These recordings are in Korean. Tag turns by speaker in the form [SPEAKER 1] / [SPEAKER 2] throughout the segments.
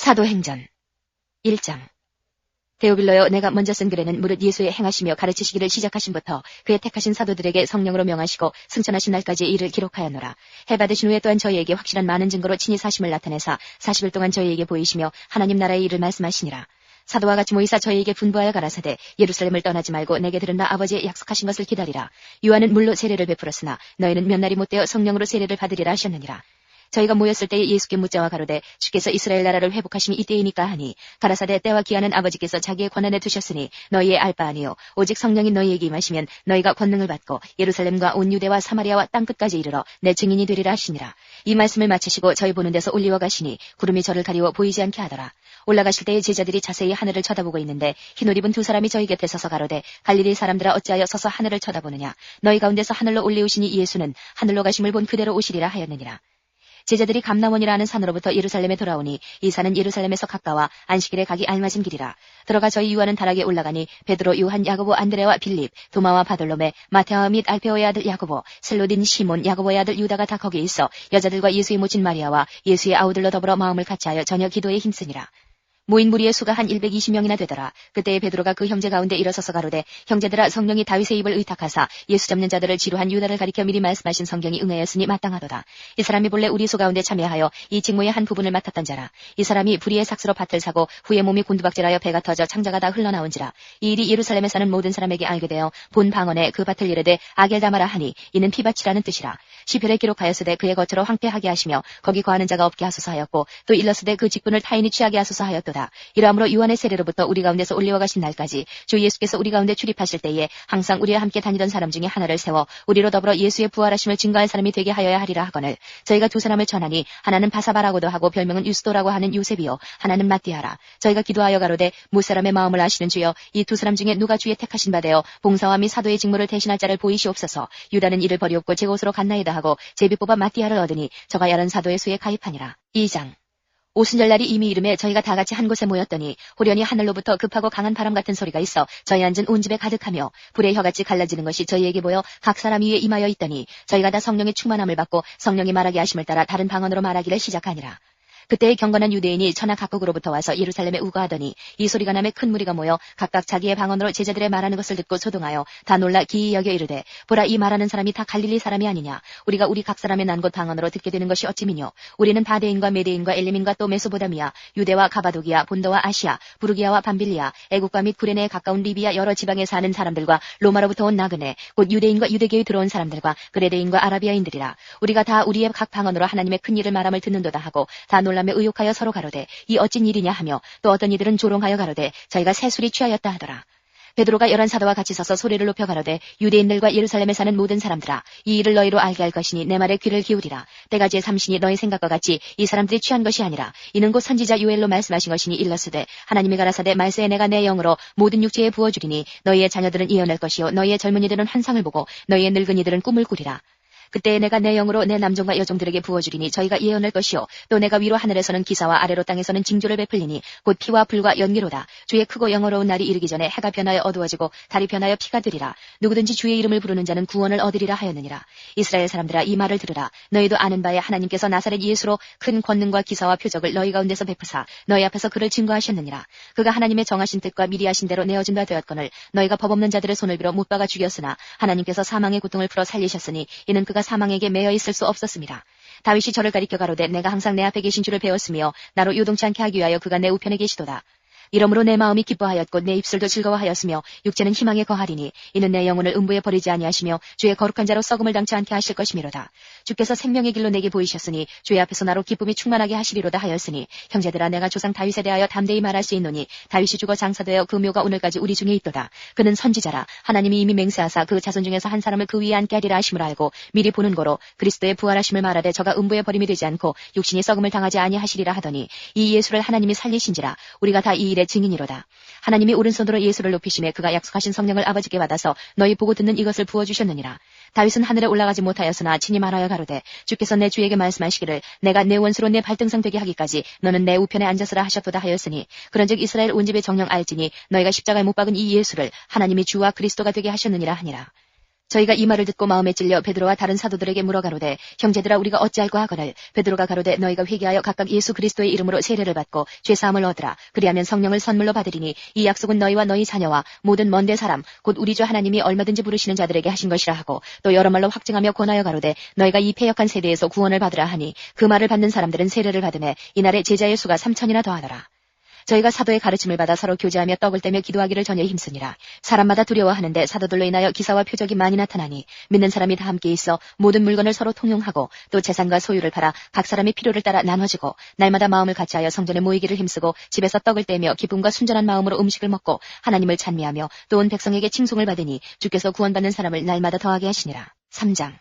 [SPEAKER 1] 사도행전 1장. 데오빌로여, 내가 먼저 쓴 글에는 무릇 예수의 행하시며 가르치시기를 시작하신부터 그의 택하신 사도들에게 성령으로 명하시고 승천하신 날까지의 일을 기록하였노라. 해받으신 후에 또한 저희에게 확실한 많은 증거로 친히 사심을 나타내사 40일 동안 저희에게 보이시며 하나님 나라의 일을 말씀하시니라. 사도와 같이 모이사 저희에게 분부하여 가라사대 예루살렘을 떠나지 말고 내게 들은 나 아버지의 약속하신 것을 기다리라. 요한은 물로 세례를 베풀었으나 너희는 몇 날이 못되어 성령으로 세례를 받으리라 하셨느니라. 저희가 모였을 때에 예수께 묻자와 가로되 주께서 이스라엘 나라를 회복하심이 이때이니까 하니 가라사대 때와 기한은 아버지께서 자기의 권한에 두셨으니 너희의 알 바 아니요 오직 성령이 너희에게 임하시면 너희가 권능을 받고 예루살렘과 온 유대와 사마리아와 땅끝까지 이르러 내 증인이 되리라 하시니라. 이 말씀을 마치시고 저희 보는 데서 올리워 가시니 구름이 저를 가리워 보이지 않게 하더라. 올라가실 때에 제자들이 자세히 하늘을 쳐다보고 있는데 흰옷 입은 두 사람이 저희 곁에 서서 가로되 갈릴리 사람들아 어찌하여 서서 하늘을 쳐다보느냐. 너희 가운데서 하늘로 올리우시니 예수는 하늘로 가심을 본 그대로 오시리라 하였느니라. 제자들이 감람원이라 하는 산으로부터 예루살렘에 돌아오니 이 산은 예루살렘에서 가까워 안식일에 가기 알맞은 길이라. 들어가 저희 유하는 다락에 올라가니 베드로, 요한, 야고보, 안드레와 빌립, 도마와 바돌로메, 마테아 및 알페오의 아들 야고보, 셀로딘, 시몬, 야고보의 아들 유다가 다 거기에 있어 여자들과 예수의 모친 마리아와 예수의 아우들로 더불어 마음을 같이하여 저녁 기도에 힘쓰니라. 모인 무리의 수가 한 120명이나 되더라. 그때에 베드로가 그 형제 가운데 일어서서 가로되 형제들아, 성령이 다윗의 입을 의탁하사 예수 잡는 자들을 지루한 유다를 가리켜 미리 말씀하신 성경이 응하였으니 마땅하도다. 이 사람이 본래 우리 수 가운데 참여하여 이 직무의 한 부분을 맡았던 자라. 이 사람이 불의의 삭스로 밭을 사고 후에 몸이 곤두박질하여 배가 터져 창자가 다 흘러나온지라. 이 일이 예루살렘에 사는 모든 사람에게 알게 되어 본 방언에 그 밭을 이르되 아겔다마라 하니 이는 피밭이라는 뜻이라. 시편에 기록하였으되 그의 거처로 황폐하게 하시며 거기 거하는 자가 없게 하소서 하였고 또 일렀으되 그 직분을 타인이 취하게 하소서 하였도다. 이러므로 요한의 세례로부터 우리 가운데서 올리워 가신 날까지 주 예수께서 우리 가운데 출입하실 때에 항상 우리와 함께 다니던 사람 중에 하나를 세워 우리로 더불어 예수의 부활하심을 증거할 사람이 되게 하여야 하리라 하거늘 저희가 두 사람을 전하니 하나는 바사바라고도 하고 별명은 유스도라고 하는 요셉이요 하나는 마띠아라. 저희가 기도하여 가로되 무사람의 마음을 아시는 주여, 이 두 사람 중에 누가 주의 택하신 바 되어 봉사와 및 사도의 직무를 대신할 자를 보이시옵소서. 유다는 이를 버리옵고 제 곳으로 갔나이다 하고 제비 뽑아 마띠아를 얻으니 저가 야른 사도의 수에 가입하니라. 2장. 오순절날이 이미 이름에 저희가 다 같이 한 곳에 모였더니 호련히 하늘로부터 급하고 강한 바람 같은 소리가 있어 저희 앉은 온 집에 가득하며 불의 혀같이 갈라지는 것이 저희에게 보여 각 사람 위에 임하여 있더니 저희가 다 성령의 충만함을 받고 성령이 말하게 하심을 따라 다른 방언으로 말하기를 시작하니라. 그때의 경건한 유대인이 천하 각국으로부터 와서 예루살렘에 우거하더니 이 소리가 남에 큰 무리가 모여 각각 자기의 방언으로 제자들의 말하는 것을 듣고 소동하여 다 놀라 기이 여겨 이르되 보라, 이 말하는 사람이 다 갈릴리 사람이 아니냐. 우리가 우리 각 사람의 난 곳 방언으로 듣게 되는 것이 어찌미뇨. 우리는 바데인과 메데인과 엘림인과 또 메소보다미아, 유대와 가바도기아, 본도와 아시아, 부르기아와 밤빌리아, 애국과 및 구레네에 가까운 리비아 여러 지방에 사는 사람들과 로마로부터 온 나그네 곧 유대인과 유대교에 들어온 사람들과 그레데인과 아라비아인들이라. 우리가 다 우리의 각 방언으로 하나님의 큰 일을 말함을 듣는도다 하고 다 놀라 의욕하여 서로 가로되 이 어찐 일이냐 하며 또 어떤 이들은 조롱하여 가로되 저희가 새술이 취하였다 하더라. 베드로가 11 사도와 같이 서서 소리를 높여 가로되 유대인들과 예루살렘에 사는 모든 사람들아, 이 일을 너희로 알게 할 것이니 내 말에 귀를 기울이라. 때가 제 삼신이 너희 생각과 같이 이 사람들이 취한 것이 아니라 이는 곧 선지자 요엘로 말씀하신 것이니 일렀으되 하나님이 가라사대 말세에 내가 내 영으로 모든 육체에 부어주리니 너희의 자녀들은 예언할 것이요 너희의 젊은이들은 환상을 보고 너희의 늙은이들은 꿈을 꾸리라. 그때 내가 내 영으로 내 남종과 여종들에게 부어주리니 저희가 예언할 것이요 또 내가 위로 하늘에서는 기사와 아래로 땅에서는 징조를 베풀리니 곧 피와 불과 연기로다. 주의 크고 영어로운 날이 이르기 전에 해가 변하여 어두워지고 달이 변하여 피가 되리라. 누구든지 주의 이름을 부르는 자는 구원을 얻으리라 하였느니라. 이스라엘 사람들아, 이 말을 들으라. 너희도 아는 바에 하나님께서 나사렛 예수로 큰 권능과 기사와 표적을 너희 가운데서 베푸사 너희 앞에서 그를 증거하셨느니라. 그가 하나님의 정하신 뜻과 미리 하신 대로 내어진 바 되었거늘 너희가 법 없는 자들의 손을 빌어 못 박아 죽였으나 하나님께서 사망의 고통을 풀어 살리셨으니 이는 그가 사망에게 매여 있을 수 없었습니다. 다윗이 저를 가리켜 가로되 내가 항상 내 앞에 계신 줄을 배웠으며 나로 요동치 않게 하기 위하여 그가 내 우편에 계시도다. 이러므로 내 마음이 기뻐하였고 내 입술도 즐거워하였으며 육체는 희망에 거하리니 이는 내 영혼을 음부에 버리지 아니하시며 주의 거룩한 자로 썩음을 당치 않게 하실 것이미로다. 주께서 생명의 길로 내게 보이셨으니 주의 앞에서 나로 기쁨이 충만하게 하시리로다 하였으니 형제들아, 내가 조상 다윗에 대하여 담대히 말할 수 있노니 다윗이 죽어 장사되어 그 묘가 오늘까지 우리 중에 있도다. 그는 선지자라. 하나님이 이미 맹세하사 그 자손 중에서 한 사람을 그 위에 앉게 하리라 하심을 알고 미리 보는 거로 그리스도의 부활하심을 말하되 저가 음부에 버림이 되지 않고 육신이 썩음을 당하지 아니하시리라 하더니 이 예수를 하나님이 살리신지라. 우리가 다 이 일의 증인이로다. 하나님이 오른손으로 예수를 높이심에 그가 약속하신 성령을 아버지께 받아서 너희 보고 듣는 이것을 부어주셨느니라. 다윗은 하늘에 올라가지 못하였으나 친히 말하여 가로되 주께서 내 주에게 말씀하시기를 내가 내 원수로 내 발등상 되게 하기까지 너는 내 우편에 앉았으라 하셨도다 하였으니 그런즉 이스라엘 온 집의 정령 알지니 너희가 십자가에 못 박은 이 예수를 하나님이 주와 그리스도가 되게 하셨느니라 하니라. 저희가 이 말을 듣고 마음에 찔려 베드로와 다른 사도들에게 물어가로되 형제들아 우리가 어찌할까 하거늘 베드로가 가로되 너희가 회개하여 각각 예수 그리스도의 이름으로 세례를 받고 죄사함을 얻으라. 그리하면 성령을 선물로 받으리니 이 약속은 너희와 너희 자녀와 모든 먼데 사람 곧 우리 주 하나님이 얼마든지 부르시는 자들에게 하신 것이라 하고 또 여러 말로 확증하며 권하여 가로되 너희가 이 패역한 세대에서 구원을 받으라 하니 그 말을 받는 사람들은 세례를 받으매 이날에 제자의 수가 3,000이나 더하더라. 저희가 사도의 가르침을 받아 서로 교제하며 떡을 떼며 기도하기를 전혀 힘쓰니라. 사람마다 두려워하는데 사도들로 인하여 기사와 표적이 많이 나타나니 믿는 사람이 다 함께 있어 모든 물건을 서로 통용하고 또 재산과 소유를 팔아 각 사람의 필요를 따라 나눠주고 날마다 마음을 같이하여 성전에 모이기를 힘쓰고 집에서 떡을 떼며 기쁨과 순전한 마음으로 음식을 먹고 하나님을 찬미하며 또 온 백성에게 칭송을 받으니 주께서 구원받는 사람을 날마다 더하게 하시니라. 3장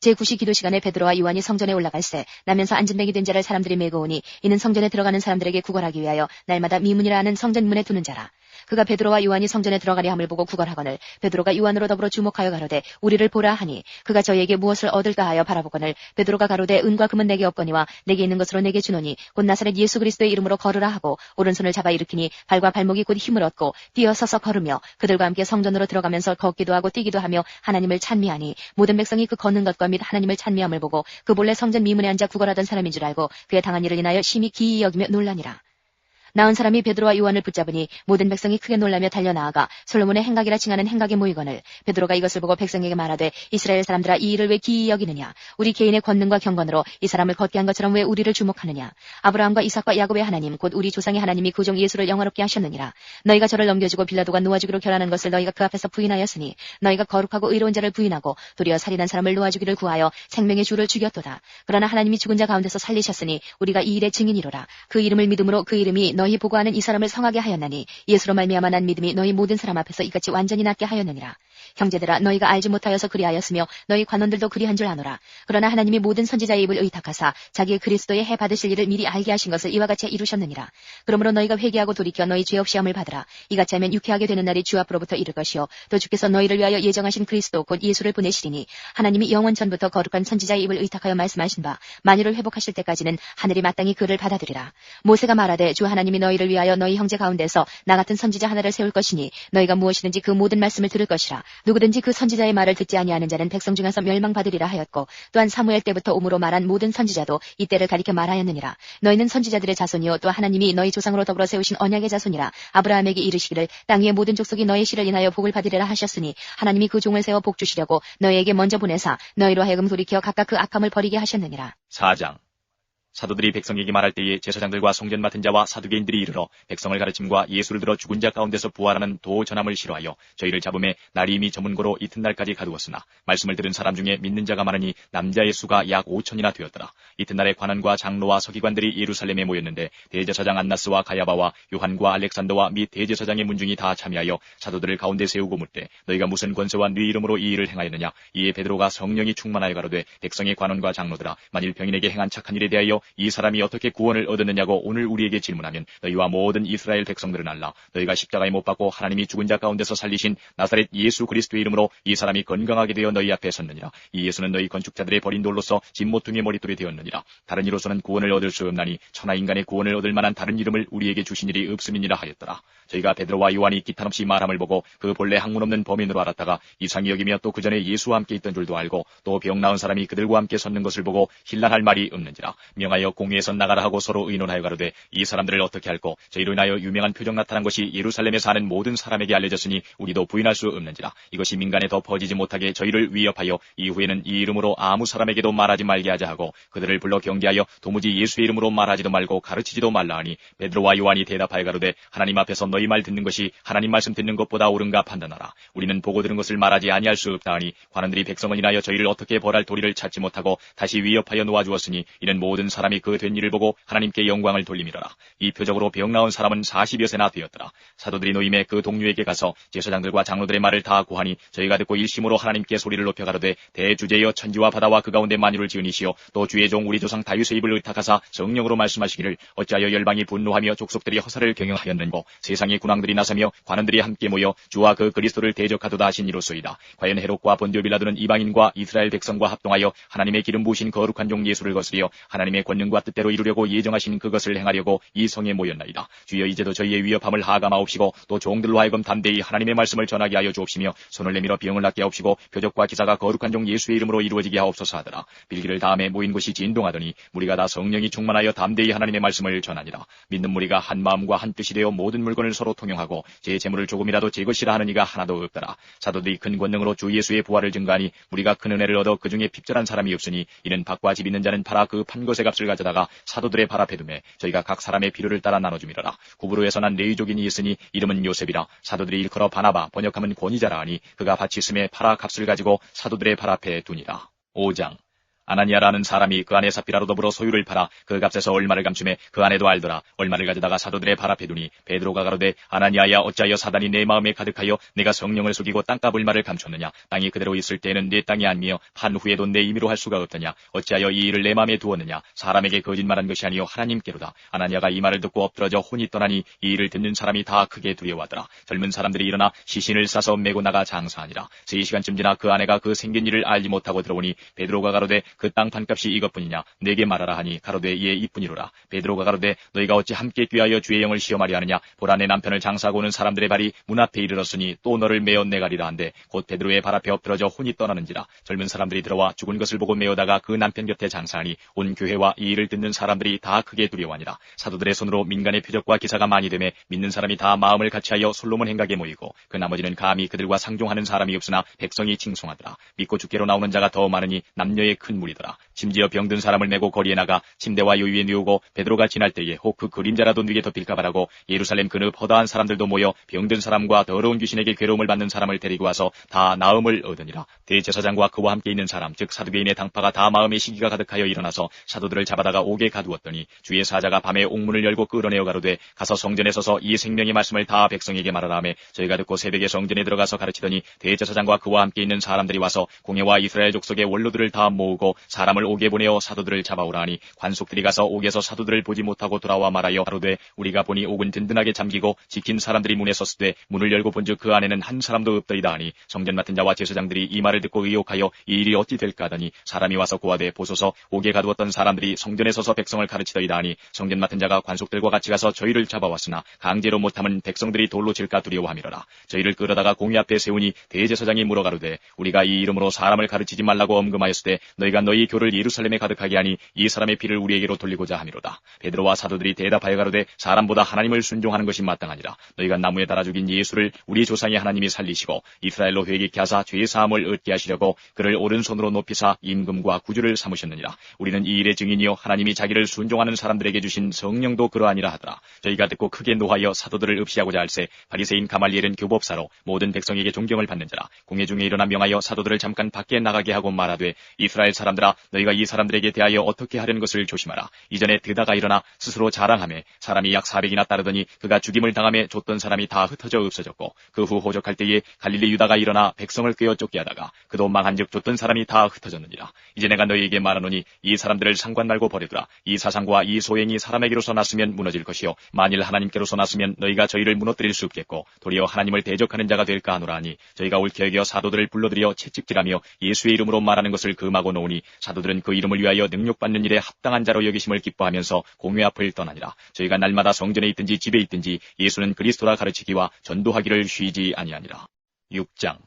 [SPEAKER 1] 제9시 기도 시간에 베드로와 요한이 성전에 올라갈새 나면서 앉은뱅이 된 자를 사람들이 메고 오니 이는 성전에 들어가는 사람들에게 구걸하기 위하여 날마다 미문이라 하는 성전 문에 두는 자라. 그가 베드로와 요한이 성전에 들어가려 함을 보고 구걸하거늘 베드로가 요한으로 더불어 주목하여 가로되 우리를 보라 하니 그가 저희에게 무엇을 얻을까 하여 바라보거늘 베드로가 가로되 은과 금은 내게 없거니와 내게 있는 것으로 내게 주노니 곧 나사렛 예수 그리스도의 이름으로 걸으라 하고 오른손을 잡아 일으키니 발과 발목이 곧 힘을 얻고 뛰어서서 걸으며 그들과 함께 성전으로 들어가면서 걷기도 하고 뛰기도 하며 하나님을 찬미하니 모든 백성이 그 걷는 것과 및 하나님을 찬미함을 보고 그 본래 성전 미문에 앉아 구걸하던 사람인 줄 알고 그의 당한 일을 인하여 심히 기이히 여기며 놀라니라. 나은 사람이 베드로와 요한을 붙잡으니 모든 백성이 크게 놀라며 달려나아가 솔로몬의 행각이라 칭하는 행각에 모이거늘 베드로가 이것을 보고 백성에게 말하되 이스라엘 사람들아 이 일을 왜 기이히 여기느냐. 우리 개인의 권능과 경건으로 이 사람을 걷게 한 것처럼 왜 우리를 주목하느냐. 아브라함과 이삭과 야곱의 하나님 곧 우리 조상의 하나님이 그 종 예수를 영화롭게 하셨느니라. 너희가 저를 넘겨주고 빌라도가 놓아주기로 결하는 것을 너희가 그 앞에서 부인하였으니 너희가 거룩하고 의로운 자를 부인하고 도리어 살인한 사람을 놓아주기를 구하여 생명의 주를 죽였도다. 그러나 하나님이 죽은 자 가운데서 살리셨으니 우리가 이 일의 증인이로라. 그 이름을 믿음으로 그 이름이 너희 보고하는 이 사람을 성하게 하였나니 예수로 말미암아 난 믿음이 너희 모든 사람 앞에서 이같이 완전히 낫게 하였느니라. 형제들아 너희가 알지 못하여서 그리하였으며 너희 관원들도 그리한 줄 아노라. 그러나 하나님이 모든 선지자의 입을 의탁하사 자기의 그리스도의 해 받으실 일을 미리 알게 하신 것을 이와 같이 이루셨느니라. 그러므로 너희가 회개하고 돌이켜 너희 죄 없이 함을 받으라. 이같이 하면 유쾌하게 되는 날이 주 앞으로부터 이를 것이요 또 주께서 너희를 위하여 예정하신 그리스도 곧 예수를 보내시리니 하나님이 영원 전부터 거룩한 선지자의 입을 의탁하여 말씀하신 바 만유를 회복하실 때까지는 하늘이 마땅히 그를 받아들이라. 모세가 말하되 주 하나님이 너희를 위하여 너희 형제 가운데서 나 같은 선지자 하나를 세울 것이니 너희가 무엇이든지 그 모든 말씀을 들을 것이라. 누구든지 그 선지자의 말을 듣지 아니하는 자는 백성 중에서 멸망받으리라 하였고 또한 사무엘 때부터 오므로 말한 모든 선지자도 이때를 가리켜 말하였느니라. 너희는 선지자들의 자손이요 또 하나님이 너희 조상으로 더불어 세우신 언약의 자손이라. 아브라함에게 이르시기를 땅 위의 모든 족속이 너희 씨를 인하여 복을 받으리라 하셨으니 하나님이 그 종을 세워 복 주시려고 너희에게 먼저 보내사 너희로 하여금 돌이켜 각각 그 악함을 버리게 하셨느니라.
[SPEAKER 2] 4장 사도들이 백성에게 말할 때에 제사장들과 성전 맡은 자와 사두개인들이 이르러 백성을 가르침과 예수를 들어 죽은 자 가운데서 부활하는 도 전함을 싫어하여 저희를 잡음에 날이 이미 저문고로 이튿날까지 가두었으나 말씀을 들은 사람 중에 믿는 자가 많으니 남자의 수가 약 5,000이나 되었더라. 이튿날에 관원과 장로와 서기관들이 예루살렘에 모였는데 대제사장 안나스와 가야바와 요한과 알렉산더와 및 대제사장의 문중이 다 참여하여 사도들을 가운데 세우고 묻되 너희가 무슨 권세와 네 이름으로 이 일을 행하였느냐. 이에 베드로가 성령이 충만하여 가로되 백성의 관원과 장로들아 만일 병인에게 행한 착한 일에 대하여 이 사람이 어떻게 구원을 얻었느냐고 오늘 우리에게 질문하면 너희와 모든 이스라엘 백성들은 알라. 너희가 십자가에 못 박고 하나님이 죽은 자 가운데서 살리신 나사렛 예수 그리스도의 이름으로 이 사람이 건강하게 되어 너희 앞에 섰느니라. 이 예수는 너희 건축자들의 버린 돌로서 진모퉁이의 머릿돌이 되었느니라. 다른 이로서는 구원을 얻을 수 없나니 천하 인간의 구원을 얻을 만한 다른 이름을 우리에게 주신 일이 없음이니라 하였더라. 저희가 베드로와 요한이 기탄없이 말함을 보고 그 본래 학문 없는 범인으로 알았다가 이상히 여기며 또 그 전에 예수와 함께 있던 줄도 알고 또 병 나은 사람이 그들과 함께 섰는 것을 보고 힐난할 말이 없는지라. 명하여 공회에서 나가라 하고 서로 의논하여 가로되 이 사람들을 어떻게 할꼬. 저희로 인하여 유명한 표적 나타난 것이 예루살렘에 사는 모든 사람에게 알려졌으니 우리도 부인할 수 없는지라. 이것이 민간에 더 퍼지지 못하게 저희를 위협하여 이후에는 이 이름으로 아무 사람에게도 말하지 말게 하자 하고 그들을 불러 경계하여 도무지 예수의 이름으로 말하지도 말고 가르치지도 말라 하니 베드로와 요한이 대답하여 가로되 하나님 앞에서 너희 말 듣는 것이 하나님 말씀 듣는 것보다 옳은가 판단하라. 우리는 보고 들은 것을 말하지 아니할 수 없다 하니 관원들이 백성을 인하여 저희를 어떻게 벌할 도리를 찾지 못하고 다시 위협하여 놓아주었으니 이는 모든 사람이 그 된 일을 보고 하나님께 영광을 돌림이로라. 이 표적으로 병 나은 사람은 40여 세나 되었더라. 사도들이 노임에 그 동료에게 가서 제사장들과 장로들의 말을 다 고하니 저희가 듣고 일심으로 하나님께 소리를 높여 가로되 대주제여 천지와 바다와 그 가운데 만유를 지으시오 또 주의 종 우리 조상 다윗의 입을 의탁하사 성령으로 말씀하시기를 어찌하여 열방이 분노하며 족속들이 허사를 경영하였는고 세상의 군왕들이 나서며 관원들이 함께 모여 주와 그 그리스도를 대적하도다 하신 이로소이다. 과연 헤롯과 본디오 빌라도는 이방인과 이스라엘 백성과 합동하여 하나님의 기름 부으신 거룩한 종 예수를 거스리어 하나님의 권능과 뜻대로 이루려고 예정하신 그것을 행하려고 이 성에 모였나이다. 주여 이제도 저희의 위협함을 하감하옵시고 또 종들로 하여금 담대히 하나님의 말씀을 전하게 하여 주옵시며 손을 내밀어 병을 낫게 하옵시고 표적과 기사가 거룩한 종 예수의 이름으로 이루어지게 하옵소서 하더라. 빌기를 다음에 모인 곳이 진동하더니 무리가 다 성령이 충만하여 담대히 하나님의 말씀을 전하니라. 믿는 무리가 한 마음과 한 뜻이 되어 모든 물건을 서로 통용하고 제 재물을 조금이라도 제 것이라 하는 이가 하나도 없더라. 사도들이 큰 권능으로 주 예수의 부활을 증거하니 무리가 큰 은혜를 얻어 그 중에 핍절한 사람이 없으니 이는 밭과 집 있는 자는 팔아 그 판 것의 값을 가져다가 사도들의 발 앞에 두매 저희가 각 사람의 필요를 따라 나눠주미러라. 구브로에서 난 레위족인이 있으니 이름은 요셉이라. 사도들이 일컬어 바나바 번역하면 권위자라 하니 그가 밭이 있음에 팔아 값을 가지고 사도들의 발 앞에 두니라. 5장. 아나니아라는 사람이 그 안에 삽비라로 더불어 소유를 팔아 그 값에서 얼마를 감춤해 그 안에도 알더라. 얼마를 가져다가 사도들의 발 앞에 두니 베드로가 가로되 아나니아야 어찌하여 사단이 내 마음에 가득하여 내가 성령을 속이고 땅값 얼마를 감췄느냐. 땅이 그대로 있을 때에는 내 땅이 아니며 판 후에도 내 임의로 할 수가 없더냐. 어찌하여 이 일을 내 마음에 두었느냐. 사람에게 거짓말한 것이 아니요 하나님께로다. 아나니아가 이 말을 듣고 엎드러져 혼이 떠나니 이 일을 듣는 사람이 다 크게 두려워하더라. 젊은 사람들이 일어나 시신을 싸서 메고 나가 장사하니라. 3시간쯤 지나 그 아내가 그 생긴 일을 알지 못하고 들어오니 베드로가 가로되 그 땅 판값이 이것뿐이냐. 내게 말하라 하니 가로되 예 이뿐이로라. 베드로가 가로되 너희가 어찌 함께 꾀하여 주의 영을 시험하려 하느냐. 보라 내 남편을 장사하고 오는 사람들의 발이 문 앞에 이르렀으니 또 너를 메어 내가리라 한데 곧 베드로의 발 앞에 엎드러져 혼이 떠나는지라. 젊은 사람들이 들어와 죽은 것을 보고 메어다가 그 남편 곁에 장사하니 온 교회와 이 일을 듣는 사람들이 다 크게 두려워하니라. 사도들의 손으로 민간의 표적과 기사가 많이 되매 믿는 사람이 다 마음을 같이하여 솔로몬 행각에 모이고 그 나머지는 감히 그들과 상종하는 사람이 없으나 백성이 칭송하더라. 믿고 주께로 나오는 자가 더 많으니 남녀의 큰 무리더라. 심지어 병든 사람을 메고 거리에 나가 침대와 요위에 누우고 베드로가 지날 때에 혹 그 그림자라도 뉘게 덮일까 바라고 예루살렘 그늪 허다한 사람들도 모여 병든 사람과 더러운 귀신에게 괴로움을 받는 사람을 데리고 와서 다 나음을 얻으니라. 대제사장과 그와 함께 있는 사람 즉 사두개인의 당파가 다 마음의 시기가 가득하여 일어나서 사도들을 잡아다가 옥에 가두었더니 주의 사자가 밤에 옥문을 열고 끌어내어 가로되 가서 성전에 서서 이 생명의 말씀을 다 백성에게 말하라 하매 저희가 듣고 새벽에 성전에 들어가서 가르치더니 대제사장과 그와 함께 있는 사람들이 와서 공회와 이스라엘 족속의 원로들을 다 모으고 사람을 옥에 보내어 사도들을 잡아오라 하니 관속들이 가서 옥에서 사도들을 보지 못하고 돌아와 말하여 가로되 우리가 보니 옥은 든든하게 잠기고 지킨 사람들이 문에 섰으되 문을 열고 본즉 그 안에는 한 사람도 없더이다 하니 성전 맡은 자와 제사장들이 이 말을 듣고 의혹하여 이 일이 어찌 될까 하더니 사람이 와서 고하되 보소서 옥에 가두었던 사람들이 성전에 서서 백성을 가르치더이다 하니 성전 맡은 자가 관속들과 같이 가서 저희를 잡아왔으나 강제로 못하면 백성들이 돌로 칠까 두려워함이로라. 저희를 끌어다가 공회 앞에 세우니 대제사장이 물어 가로되 우리가 이 이름으로 사람을 가르치지 말라고 엄금하였으되 너희가 너희 교를 예루살렘에 가득하게 하니 이 사람의 피를 우리에게로 돌리고자 함이로다. 베드로와 사도들이 대답하여 가로되 사람보다 하나님을 순종하는 것이 마땅하니라. 너희가 나무에 달아 죽인 예수를 우리 조상의 하나님이 살리시고 이스라엘로 회개케 하사 죄 사함을 얻게 하시려고 그를 오른손으로 높이사 임금과 구주를 삼으셨느니라. 우리는 이 일의 증인이요 하나님이 자기를 순종하는 사람들에게 주신 성령도 그러하니라 하더라. 저희가 듣고 크게 노하여 사도들을 읍시하고자 할새 바리새인 가말리엘은 교법사로 모든 백성에게 존경을 받는 자라. 공회 중에 일어나 명하여 사도들을 잠깐 밖에 나가게 하고 말하되 이스라엘 사람들아 너희가 이 사람들에게 대하여 어떻게 하려는 것을 조심하라. 이전에 드다가 일어나 스스로 자랑하며 사람이 약 400이나 따르더니 그가 죽임을 당하며 줬던 사람이 다 흩어져 없어졌고 그 후 호적할 때에 갈릴리 유다가 일어나 백성을 꿰어 쫓게 하다가 그도 망한즉 줬던 사람이 다 흩어졌느니라. 이제 내가 너희에게 말하노니 이 사람들을 상관 말고 버리더라. 이 사상과 이 소행이 사람에게로서 났으면 무너질 것이요 만일 하나님께로서 났으면 너희가 저희를 무너뜨릴 수 없겠고 도리어 하나님을 대적하는 자가 될까 하노라 하니 저희가 옳게 여겨 사도들을 불러들여 채찍질하며 예수의 이름으로 말하는 것을 금하고 놓으니 사도들은 그 이름을 위하여 능력받는 일에 합당한 자로 여기심을 기뻐하면서 공회 앞을 떠나니라. 저희가 날마다 성전에 있든지 집에 있든지 예수는 그리스도라 가르치기와 전도하기를 쉬지 아니하니라. 6장.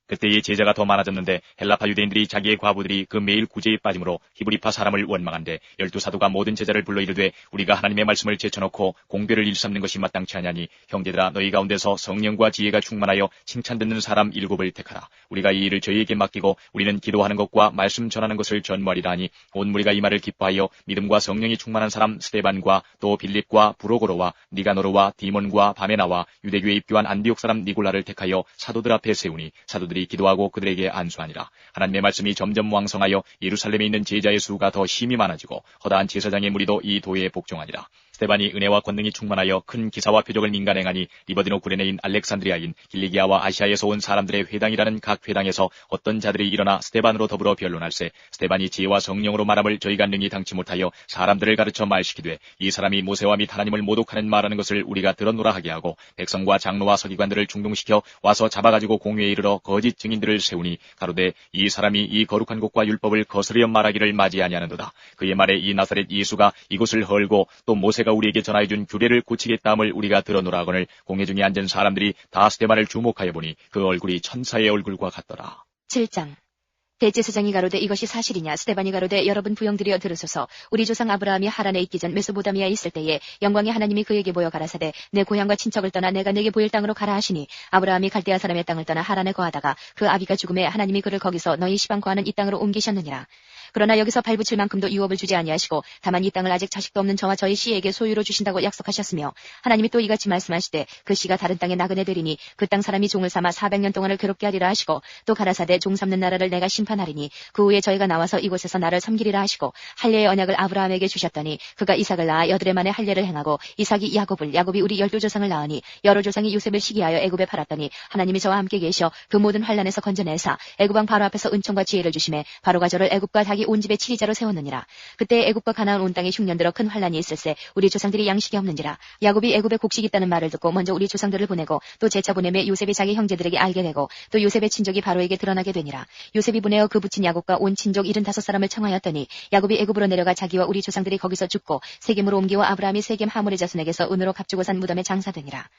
[SPEAKER 2] 그때의 제자가 더 많아졌는데 헬라파 유대인들이 자기의 과부들이 그 매일 구제에 빠짐으로 히브리파 사람을 원망한데 12사도가 모든 제자를 불러 이르되 우리가 하나님의 말씀을 제쳐놓고 공배를 일삼는 것이 마땅치 아니하니 형제들아 너희 가운데서 성령과 지혜가 충만하여 칭찬 듣는 사람 7을 택하라. 우리가 이 일을 저희에게 맡기고 우리는 기도하는 것과 말씀 전하는 것을 전무하리라 하니 온 무리가 이 말을 기뻐하여 믿음과 성령이 충만한 사람 스데반과 또 빌립과 브로고로와 니가노르와 디몬과 바메나와 유대교에 입교한 안디옥 사람 니골라를 택하여 사도들 앞에 세우니 사도들이 기도하고 그들에게 안수하니라. 하나님의 말씀이 점점 왕성하여 예루살렘에 있는 제자의 수가 더 심히 많아지고 허다한 제사장의 무리도 이 도에 복종하니라. 스데반이 은혜와 권능이 충만하여 큰 기사와 표적을 민간행하니 리버디노 구레네인 알렉산드리아인 길리기아와 아시아에서 온 사람들의 회당이라는 각 회당에서 어떤 자들이 일어나 스데반으로 더불어 변론할세 스데반이 지혜와 성령으로 말함을 저희가 능히 당치 못하여 사람들을 가르쳐 말시키되 이 사람이 모세와 및 하나님을 모독하는 말하는 것을 우리가 들었노라 하게 하고 백성과 장로와 서기관들을 중동시켜 와서 잡아가지고 공회에 이르러 거짓 증인들을 세우니 가로되 이 사람이 이 거룩한 곳과 율법을 거스르려 말하기를 맞이 아니하는도다. 그의 말에 이 나사렛 예수가 이곳을 헐고 또 모세가 우리에게 전하여준 규례를 고치겠다 함을 우리가 들어노라 하거늘 공회 중에 앉은 사람들이 다 스데반을 주목하여 보니 그 얼굴이 천사의 얼굴과 같더라.
[SPEAKER 1] 7장. 대제사장이 가로되 이것이 사실이냐. 스데반이 가로되 여러분 부영들이여 들으소서. 우리 조상 아브라함이 하란에 있기 전 메소보다미아에 있을 때에 영광의 하나님이 그에게 보여 가라사대 내 고향과 친척을 떠나 내가 내게 보일 땅으로 가라 하시니 아브라함이 갈대아 사람의 땅을 떠나 하란에 거하다가 그 아비가 죽음에 하나님이 그를 거기서 너희 시방 거하는 이 땅으로 옮기셨느니라. 그러나 여기서 발붙일 만큼도 유업을 주지 아니하시고 다만 이 땅을 아직 자식도 없는 저와 저희 씨에게 소유로 주신다고 약속하셨으며 하나님이 또 이같이 말씀하시되 그 씨가 다른 땅에 나그네 되리니 그 땅 사람이 종을 삼아 400년 동안을 괴롭게 하리라 하시고 또 가라사대 종 삼는 나라를 내가 심판하리니 그 후에 저희가 나와서 이곳에서 나를 섬기리라 하시고 할례의 언약을 아브라함에게 주셨더니 그가 이삭을 낳아 8해 만에 할례를 행하고 이삭이 야곱이 우리 12조상을 낳으니 여러 조상이 요셉을 시기하여 애굽에 팔았더니 하나님이 저와 함께 계셔 그 모든 환난에서 건져내사 애굽 왕 바로 앞에서 은총과 지혜를 주심에 바로가 저를 애굽과 닭이 온 집에 치리자로 세웠느니라. 그때 애굽과 가나안 온 땅에 흉년 들어 큰 환난이 있을세 우리 조상들이 양식이 없는지라. 야곱이 애굽에 곡식 있다는 말을 듣고 먼저 우리 조상들을 보내고 또 제차 보내매 요셉이 자기 형제들에게 알게 되고 또 요셉의 친족이 바로에게 드러나게 되니라. 요셉이 보내어 그 붙인 야곱과 온 친족 75사람을 청하였더니 야곱이 애굽으로 내려가 자기와 우리 조상들이 거기서 죽고 세겜으로 옮기와 아브라함이 세겜 하몰의 자손에게서 은으로 값주고 산 무덤에 장사되니라.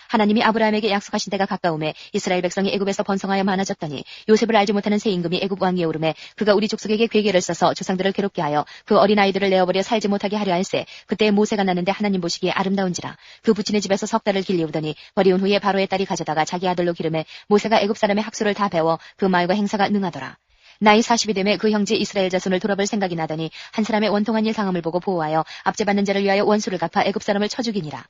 [SPEAKER 1] 하나님이 아브라함에게 약속하신 때가 가까움에 이스라엘 백성이 애굽에서 번성하여 많아졌더니 요셉을 알지 못하는 새 임금이 애굽 왕위에 오르매 그가 우리 족속에게 괴계를 써서 조상들을 괴롭게 하여 그 어린 아이들을 내어버려 살지 못하게 하려 할세 그때 모세가 났는데 하나님 보시기에 아름다운지라. 그 부친의 집에서 석 달을 길리우더니 버리온 후에 바로의 딸이 가져다가 자기 아들로 기름에 모세가 애굽 사람의 학수를 다 배워 그 말과 행사가 능하더라. 나이 40이 되매 그 형제 이스라엘 자손을 돌아볼 생각이 나더니 한 사람의 원통한 일 상함을 보고 보호하여 압제받는 자를 위하여 원수를 갚아 애굽 사람을 쳐 죽이니라.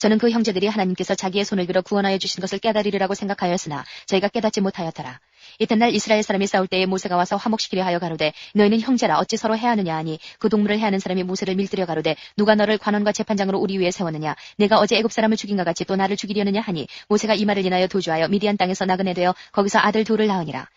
[SPEAKER 1] 저는 그 형제들이 하나님께서 자기의 손을 빌어 구원하여 주신 것을 깨달으리라고 생각하였으나 저희가 깨닫지 못하였더라. 이튿날 이스라엘 사람이 싸울 때에 모세가 와서 화목시키려 하여 가로되 너희는 형제라 어찌 서로 해하느냐 하니 그 동물을 해하는 사람이 모세를 밀들여 가로되 누가 너를 관원과 재판장으로 우리 위에 세웠느냐. 내가 어제 애굽 사람을 죽인과 같이 또 나를 죽이려느냐 하니 모세가 이 말을 인하여 도주하여 미디안 땅에서 나그네 되어 거기서 아들 둘을 낳으니라.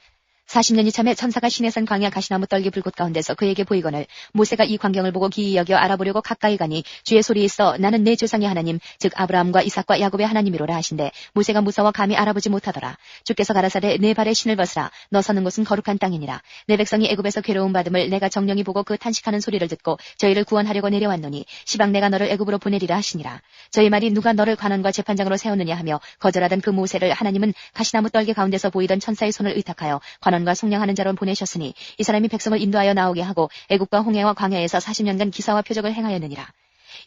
[SPEAKER 1] 40년이 참에 천사가 시내산 광야 가시나무 떨기 불꽃 가운데서 그에게 보이거늘 모세가 이 광경을 보고 기이 여겨 알아보려고 가까이 가니 주의 소리 있어 나는 내 조상의 하나님 즉 아브라함과 이삭과 야곱의 하나님이로라 하신대 모세가 무서워 감히 알아보지 못하더라. 주께서 가라사대 내 발에 신을 벗으라 너 서는 곳은 거룩한 땅이니라. 내 백성이 애굽에서 괴로움 받음을 내가 정령이 보고 그 탄식하는 소리를 듣고 저희를 구원하려고 내려왔노니 시방 내가 너를 애굽으로 보내리라 하시니라. 저희 말이 누가 너를 관원과 재판장으로 세웠느냐 하며 거절하던 그 모세를 하나님은 가시나무 떨기 가운데서 보이던 천사의 손을 의탁하여 관원과 속량하는 자로 보내셨으니 이 사람이 백성을 인도하여 나오게 하고 애굽과 홍해와 광야에서 40년간 기사와 표적을 행하였느니라.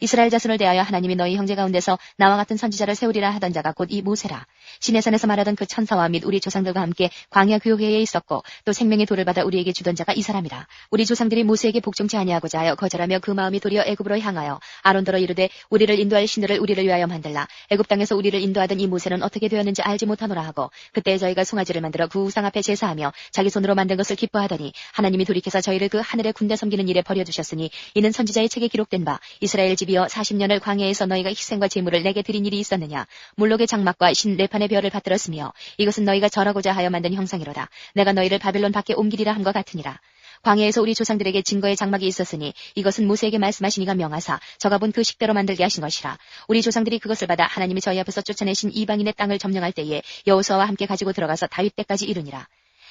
[SPEAKER 1] 이스라엘 자손을 대하여 하나님이 너희 형제 가운데서 나와 같은 선지자를 세우리라 하던 자가 곧 이 모세라. 시내산에서 말하던 그 천사와 및 우리 조상들과 함께 광야 교회에 있었고 또 생명의 돌을 받아 우리에게 주던 자가 이 사람이라. 우리 조상들이 모세에게 복종치 아니하고자 하여 거절하며 그 마음이 도리어 애굽으로 향하여 아론더러 이르되 우리를 인도할 신들을 우리를 위하여 만들라. 애굽 땅에서 우리를 인도하던 이 모세는 어떻게 되었는지 알지 못하노라 하고 그때 저희가 송아지를 만들어 그 우상 앞에 제사하며 자기 손으로 만든 것을 기뻐하더니 하나님이 돌이켜서 저희를 그 하늘의 군대 섬기는 일에 버려두셨으니 이는 선지자의 책에 기록된 바 이스라엘 집이여 40년을 광야에서 너희가 희생과 제물을 내게 드린 일이 있었느냐. 물록의 장막과 신 레판의 별을 받들었으며 이것은 너희가 절하고자 하여 만든 형상이로다. 내가 너희를 바벨론 밖에 옮기리라 함과 같으니라. 광야에서 우리 조상들에게 증거의 장막이 있었으니 이것은 모세에게 말씀하시니가 명하사 저가 본 그 식대로 만들게 하신 것이라. 우리 조상들이 그것을 받아 하나님이 저희 앞에서 쫓아내신 이방인의 땅을 점령할 때에 여호수아와 함께 가지고 들어가서 다윗 때까지 이르니라.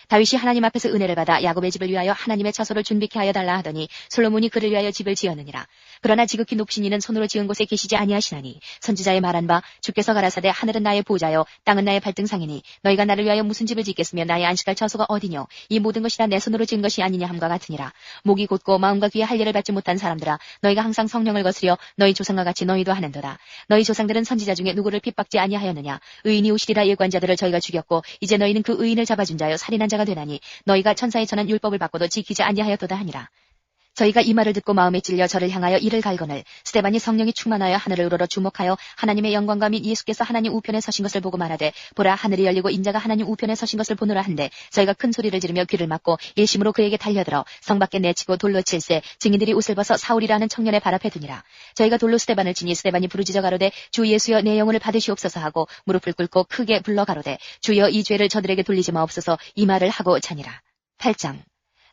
[SPEAKER 1] 다윗이 하나님 앞에서 은혜를 받아 야곱의 집을 위하여 하나님의 처소를 준비케 하여 달라 하더니 솔로몬이 그를 위하여 집을 지었느니라. 그러나 지극히 높으신 이는 손으로 지은 곳에 계시지 아니하시나니 선지자의 말한 바 주께서 가라사대 하늘은 나의 보좌요 땅은 나의 발등상이니 너희가 나를 위하여 무슨 집을 짓겠으며 나의 안식할 처소가 어디뇨. 이 모든 것이 다 내 손으로 지은 것이 아니냐 함과 같으니라. 목이 곧고 마음과 귀에 할례를 받지 못한 사람들아 너희가 항상 성령을 거스려 너희 조상과 같이 너희도 하는도다. 너희 조상들은 선지자 중에 누구를 핍박지 아니하였느냐. 의인이 오시리라 예관자들을 저희가 죽였고 이제 너희는 그 의인을 잡아준 자여 살인한 자가 되나니 너희가 천사의 전한 율법을 받고도 지키지 아니하였도다 하니라. 저희가 이 말을 듣고 마음에 찔려 저를 향하여 이를 갈거늘 스데반이 성령이 충만하여 하늘을 우러러 주목하여 하나님의 영광과 및 예수께서 하나님 우편에 서신 것을 보고 말하되 보라 하늘이 열리고 인자가 하나님 우편에 서신 것을 보노라 한데 저희가 큰 소리를 지르며 귀를 막고 일심으로 그에게 달려들어 성 밖에 내치고 돌로 칠세 증인들이 옷을 벗어 사울이라는 청년의 발 앞에 두니라. 저희가 돌로 스데반을 치니 스데반이 부르짖어 가로되 주 예수여 내 영혼을 받으시옵소서 하고 무릎을 꿇고 크게 불러 가로되 주여 이 죄를 저들에게 돌리지 마옵소서 이 말을 하고 자니라. 8장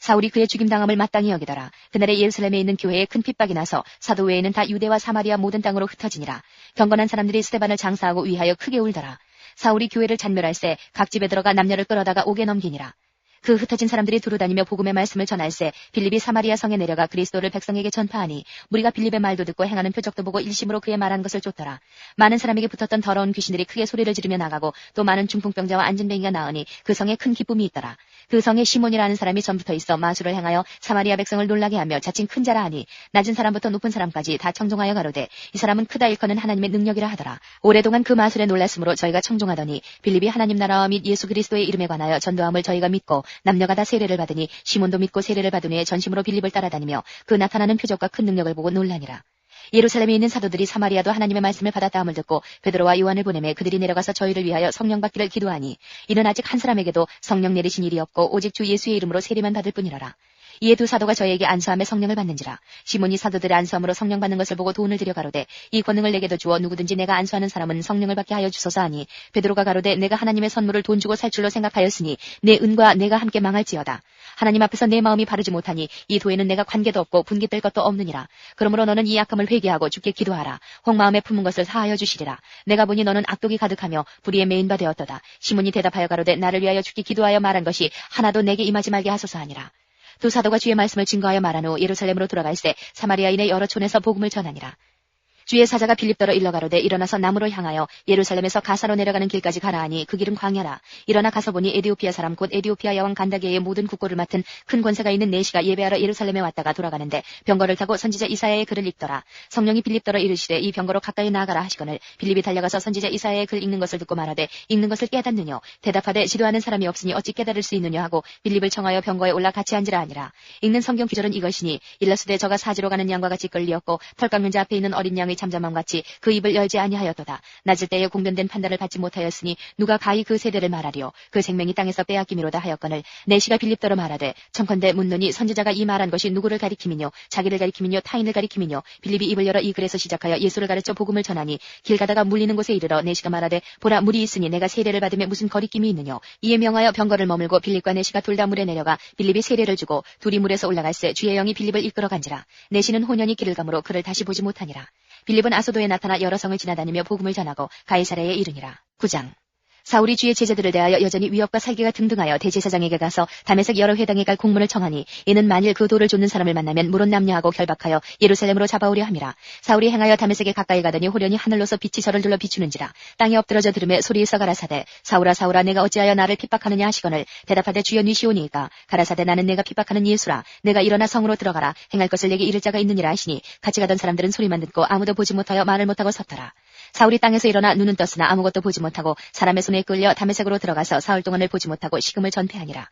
[SPEAKER 1] 사울이 그의 죽임당함을 마땅히 여기더라. 그날에 예루살렘에 있는 교회에 큰 핍박이 나서 사도 외에는 다 유대와 사마리아 모든 땅으로 흩어지니라. 경건한 사람들이 스데반을 장사하고 위하여 크게 울더라. 사울이 교회를 잔멸할새 각 집에 들어가 남녀를 끌어다가 옥에 넘기니라. 그 흩어진 사람들이 두루다니며 복음의 말씀을 전할새 빌립이 사마리아 성에 내려가 그리스도를 백성에게 전파하니 무리가 빌립의 말도 듣고 행하는 표적도 보고 일심으로 그의 말한 것을 쫓더라. 많은 사람에게 붙었던 더러운 귀신들이 크게 소리를 지르며 나가고 또 많은 중풍병자와 안진뱅이가 나으니 그 성에 큰 기쁨이 있더라. 그 성에 시몬이라는 사람이 전부터 있어 마술을 행하여 사마리아 백성을 놀라게 하며 자칭 큰 자라 하니 낮은 사람부터 높은 사람까지 다 청종하여 가로되 이 사람은 크다 일컫는 하나님의 능력이라 하더라. 오랫동안 그 마술에 놀랐으므로 저희가 청종하더니 빌립이 하나님 나라와 및 예수 그리스도의 이름에 관하여 전도함을 저희가 믿고 남녀가 다 세례를 받으니 시몬도 믿고 세례를 받은 후에 전심으로 빌립을 따라다니며 그 나타나는 표적과 큰 능력을 보고 놀라니라. 예루살렘에 있는 사도들이 사마리아도 하나님의 말씀을 받았다함을 듣고 베드로와 요한을 보내매 그들이 내려가서 저희를 위하여 성령 받기를 기도하니 이는 아직 한 사람에게도 성령 내리신 일이 없고 오직 주 예수의 이름으로 세례만 받을 뿐이라라. 이에 두 사도가 저희에게 안수함에 성령을 받는지라. 시몬이 사도들의 안수함으로 성령 받는 것을 보고 돈을 들여 가로되 이 권능을 내게도 주어 누구든지 내가 안수하는 사람은 성령을 받게 하여 주소서 하니 베드로가 가로되 내가 하나님의 선물을 돈 주고 살 줄로 생각하였으니 내 은과 내가 함께 망할지어다. 하나님 앞에서 내 마음이 바르지 못하니 이 도에는 내가 관계도 없고 분깃될 것도 없느니라. 그러므로 너는 이 악함을 회개하고 주께 기도하라. 혹마음에 품은 것을 사하여 주시리라. 내가 보니 너는 악독이 가득하며 불의에 메인 바 되었도다. 시몬이 대답하여 가로되 나를 위하여 주께 기도하여 말한 것이 하나도 내게 임하지 말게 하소서 하니라. 두 사도가 주의 말씀을 증거하여 말한 후 예루살렘으로 돌아갈새 사마리아인의 여러 촌에서 복음을 전하니라. 주의 사자가 빌립더러 일러가로되 일어나서 남으로 향하여 예루살렘에서 가사로 내려가는 길까지 가라 하니 그 길은 광야라. 일어나 가서 보니 에디오피아 사람 곧 에디오피아 여왕 간다게의 모든 국고를 맡은 큰 권세가 있는 내시가 예배하러 예루살렘에 왔다가 돌아가는데 병거를 타고 선지자 이사야의 글을 읽더라. 성령이 빌립더러 이르시되 이 병거로 가까이 나아가라 하시거늘 빌립이 달려가서 선지자 이사야의 글 읽는 것을 듣고 말하되 읽는 것을 깨닫느뇨. 대답하되 지도하는 사람이 없으니 어찌 깨달을 수 있느냐 하고 빌립을 청하여 병거에 올라 같이 앉으라 하니라. 읽는 성경 기절은 이것이니 일러스되 저가 사지로 가는 양과 같이 끌리었고 털 깎는 자 앞에 있는 어린 양의 잠잠함 같이 그 입을 열지 아니하였도다. 낮을 때에 공변된 판단을 받지 못하였으니 누가 가히 그 세대를 말하리요. 그 생명이 땅에서 빼앗기미로다 하였거늘 내시가 빌립더러 말하되 청컨대 묻노니 선지자가 이 말한 것이 누구를 가리키미뇨 자기를 가리키미뇨 타인을 가리키미뇨. 빌립이 입을 열어 이 글에서 시작하여 예수를 가르쳐 복음을 전하니 길 가다가 물리는 곳에 이르러 내시가 말하되 보라 물이 있으니 내가 세례를 받음에 무슨 거리낌이 있느뇨. 이에 명하여 병거를 머물고 빌립과 내시가 둘 다 물에 내려가 빌립이 세례를 주고 둘이 물에서 올라갈새 주의 영이 빌립을 이끌어 간지라. 내시는 혼연히 길을 가므로 그를 다시 보지 못하니라. 빌립은 아소도에 나타나 여러 성을 지나다니며 복음을 전하고 가이사랴에 이르니라. 9장 사울이 주의 제자들을 대하여 여전히 위협과 살기가 등등하여 대제사장에게 가서 다메섹 여러 회당에 갈 공문을 청하니 이는 만일 그 도를 좇는 사람을 만나면 물은 남녀하고 결박하여 예루살렘으로 잡아오려 함이라. 사울이 행하여 다메섹에 가까이 가더니 호련히 하늘로서 빛이 저를 둘러 비추는지라. 땅에 엎드러져 들음에 소리에서 가라사대 사울아 사울아 내가 어찌하여 나를 핍박하느냐 하시거늘 대답하되 주여 니시오니이까. 가라사대 나는 내가 핍박하는 예수라. 내가 일어나 성으로 들어가라. 행할 것을 내게 이를 자가 있느니라 하시니 같이 가던 사람들은 소리만 듣고 아무도 보지 못하여 말을 못하고 섰더라. 사울이 땅에서 일어나 눈은 떴으나 아무것도 보지 못하고 사람의 손에 끌려 다메섹으로 들어가서 사흘 동안을 보지 못하고 식음을 전폐하니라.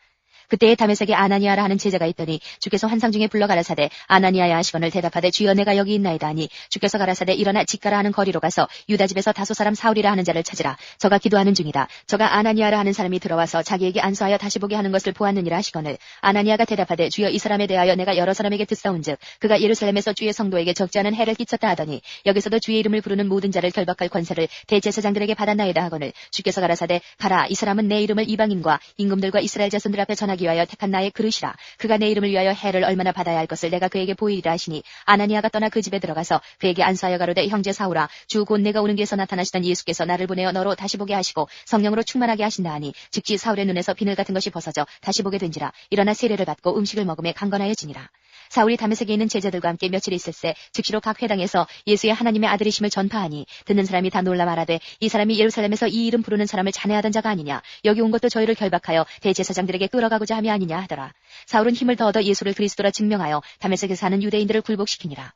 [SPEAKER 1] 그때에 다메섹에 아나니아라 하는 제자가 있더니 주께서 환상 중에 불러 가라사대 아나니아야 하시거늘 대답하되 주여 내가 여기 있나이다 하니 주께서 가라사대 일어나 직가라 하는 거리로 가서 유다 집에서 다소 사람 사울이라 하는 자를 찾으라. 저가 기도하는 중이다. 저가 아나니아라 하는 사람이 들어와서 자기에게 안수하여 다시 보게 하는 것을 보았느니라 하시거늘 아나니아가 대답하되 주여 이 사람에 대하여 내가 여러 사람에게 듣사온즉 그가 예루살렘에서 주의 성도에게 적지 않은 해를 끼쳤다 하더니 여기서도 주의 이름을 부르는 모든 자를 결박할 권세를 대제사장들에게 받았나이다 하거늘 주께서 가라사대 가라 이 사람은 내 이름을 이방인과 임금들과 이스라엘 자손들 앞에 전하기 위하여 택한 나의 그릇이라. 그가 내 이름을 위하여 해를 얼마나 받아야 할 것을 내가 그에게 보이리라 하시니 아나니아가 떠나 그 집에 들어가서 그에게 안수하여 가로되 형제 사울아 주 곧 내가 오는 길에서 나타나시던 예수께서 나를 보내어 너로 다시 보게 하시고 성령으로 충만하게 하신다 하니 즉시 사울의 눈에서 비늘 같은 것이 벗어져 다시 보게 된지라. 일어나 세례를 받고 음식을 먹음에 강건하여지니라. 사울이 다메섹에 있는 제자들과 함께 며칠 있을새 즉시로 각 회당에서 예수의 하나님의 아들이심을 전파하니 듣는 사람이 다 놀라 말하되 이 사람이 예루살렘에서 이 이름 부르는 사람을 찬해하던 자가 아니냐. 여기 온 것도 저희를 결박하여 대제사장들에게 끌어가고자 함이 아니냐 하더라. 사울은 힘을 더얻어 예수를 그리스도라 증명하여 다메섹에 사는 유대인들을 굴복시키니라.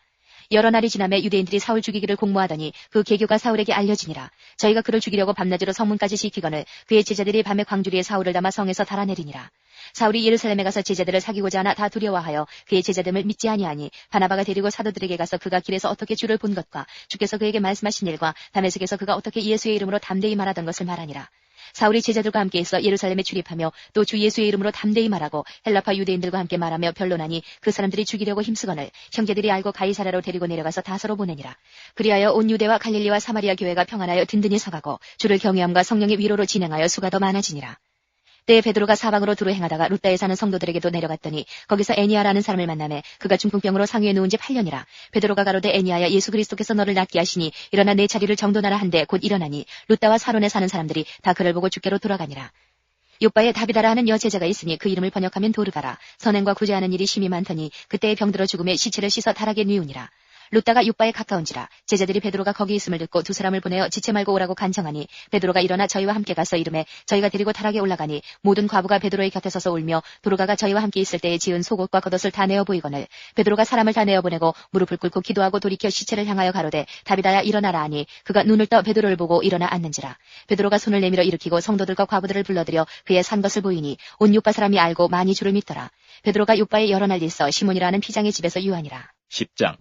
[SPEAKER 1] 여러 날이 지나매 유대인들이 사울 죽이기를 공모하더니 그 계교가 사울에게 알려지니라. 저희가 그를 죽이려고 밤낮으로 성문까지 지키거늘 그의 제자들이 밤에 광주리에 사울을 담아 성에서 달아내리니라. 사울이 예루살렘에 가서 제자들을 사귀고자 하나 다 두려워하여 그의 제자됨을 믿지 아니하니 바나바가 데리고 사도들에게 가서 그가 길에서 어떻게 주를 본 것과 주께서 그에게 말씀하신 일과 다메섹에서 그가 어떻게 예수의 이름으로 담대히 말하던 것을 말하니라. 사울이 제자들과 함께 있어 예루살렘에 출입하며 또 주 예수의 이름으로 담대히 말하고 헬라파 유대인들과 함께 말하며 변론하니 그 사람들이 죽이려고 힘쓰거늘 형제들이 알고 가이사랴로 데리고 내려가서 다서로 보내니라. 그리하여 온 유대와 갈릴리와 사마리아 교회가 평안하여 든든히 서가고 주를 경외함과 성령의 위로로 진행하여 수가 더 많아지니라. 때에 베드로가 사방으로 두루 행하다가 루다에 사는 성도들에게도 내려갔더니 거기서 애니아라는 사람을 만나매 그가 중풍병으로 상위에 누운 지 8년이라. 베드로가 가로되 애니아야 예수 그리스도께서 너를 낫게 하시니 일어나 내 자리를 정돈하라 한데 곧 일어나니 루다와 사론에 사는 사람들이 다 그를 보고 주께로 돌아가니라. 요바에 다비다라 하는 여제자가 있으니 그 이름을 번역하면 도르가라. 선행과 구제하는 일이 심히 많더니 그때에 병들어 죽음에 시체를 씻어 다락에 뉘우니라. 루다가 요바에 가까운지라. 제자들이 베드로가 거기 있음을 듣고 두 사람을 보내어 지체 말고 오라고 간청하니 베드로가 일어나 저희와 함께 가서 이르매 저희가 데리고 다락에 올라가니 모든 과부가 베드로의 곁에 서서 울며 도르가가 저희와 함께 있을 때에 지은 속옷과 겉옷을 다 내어 보이거늘 베드로가 사람을 다 내어 보내고 무릎을 꿇고 기도하고 돌이켜 시체를 향하여 가로되 다비다야 일어나라 하니 그가 눈을 떠 베드로를 보고 일어나 앉는지라. 베드로가 손을 내밀어 일으키고 성도들과 과부들을 불러들여 그의 산 것을 보이니 온 요바 사람이 알고 많이 주를 믿더라. 베드로가 요바에 여러 날 있어 시몬이라는 피장의 집에서 유하니라.
[SPEAKER 2] 10장.